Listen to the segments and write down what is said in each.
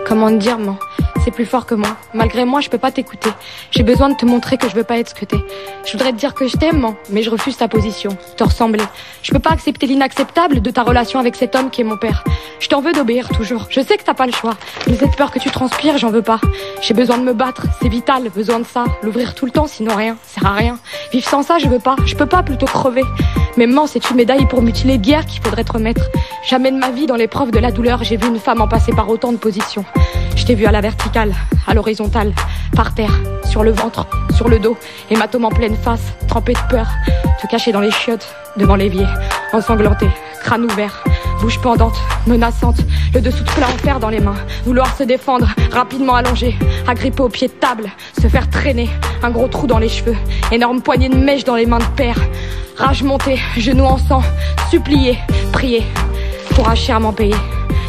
Comment te dire, man? C'est plus fort que moi. Malgré moi, je peux pas t'écouter. J'ai besoin de te montrer que je veux pas être ce que t'es. Je voudrais te dire que je t'aime, man, mais je refuse ta position, te ressembler. Je peux pas accepter l'inacceptable de ta relation avec cet homme qui est mon père. Je t'en veux d'obéir toujours. Je sais que t'as pas le choix, mais cette peur que tu transpires, j'en veux pas. J'ai besoin de me battre, c'est vital, besoin de ça. L'ouvrir tout le temps, sinon rien, sert à rien. Vivre sans ça, je veux pas. Je peux pas, plutôt crever. Mais man, c'est une médaille pour mutiler de guerre qu'il faudrait te remettre. Jamais de ma vie, dans l'épreuve de la douleur, j'ai vu une femme en passer par autant de positions. Je t'ai vu à la verticale, à l'horizontale, par terre, sur le ventre, sur le dos, hématome en pleine face, trempé de peur, te cacher dans les chiottes, devant l'évier, ensanglanté, crâne ouvert, bouche pendante, menaçante, le dessous de plat en fer dans les mains, vouloir se défendre, rapidement allongé, agrippé au pied de table, se faire traîner, un gros trou dans les cheveux, énorme poignée de mèche dans les mains de père, rage montée, genoux en sang, supplier, prier, courage chèrement payé,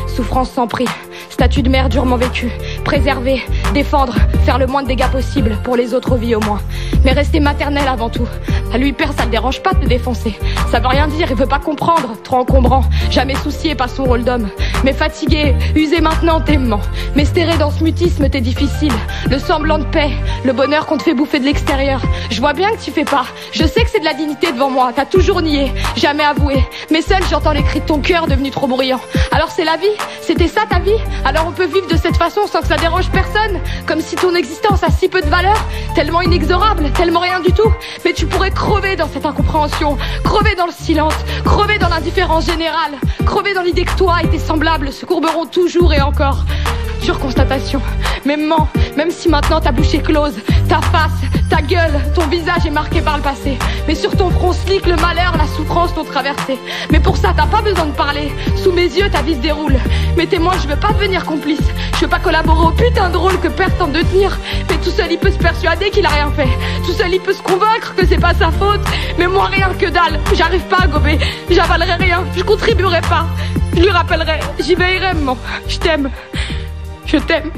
souffrance sans prix, statut de mère durement vécu, préserver, défendre, faire le moins de dégâts possible pour les autres vies au moins. Mais rester maternelle avant tout. À lui père, ça le dérange pas de le défoncer. Ça veut rien dire, il veut pas comprendre, trop encombrant, jamais soucié par son rôle d'homme. Mais fatigué, usé maintenant, t'aimant. Mais stéré dans ce mutisme, t'es difficile. Le semblant de paix, le bonheur qu'on te fait bouffer de l'extérieur. Je vois bien que tu fais pas. Je sais que c'est de la dignité devant moi. T'as toujours nié, jamais avoué. Mais seul, j'entends les cris de ton cœur devenu trop bruyant. Alors c'est la vie? C'était ça ta vie? Alors on peut vivre de cette façon sans que ça dérange personne? Comme si ton existence a si peu de valeur, tellement inexorable, tellement rien du tout. Mais tu pourrais crever dans cette incompréhension, crever dans le silence, crever dans l'indifférence générale, crever dans l'idée que toi et tes semblables se courberont toujours et encore. Dure constatation, même si maintenant ta bouche est close, ta face, ta gueule, ton visage est marqué par le passé. Mais sur ton front slick, le malheur, la souffrance t'ont traversé. Mais pour ça, t'as pas besoin de parler. Sous mes yeux, ta vie se déroule. Mais témoin, je veux pas devenir complice. Je veux pas collaborer au putain de rôle que père tente de tenir. Mais tout seul, il peut se persuader qu'il a rien fait. Tout seul, il peut se convaincre que c'est pas sa faute. Mais moi, rien que dalle. J'arrive pas à gober. J'avalerai rien. Je contribuerai pas. Je lui rappellerai. J'y veillerai, maman. Je t'aime. Je t'aime.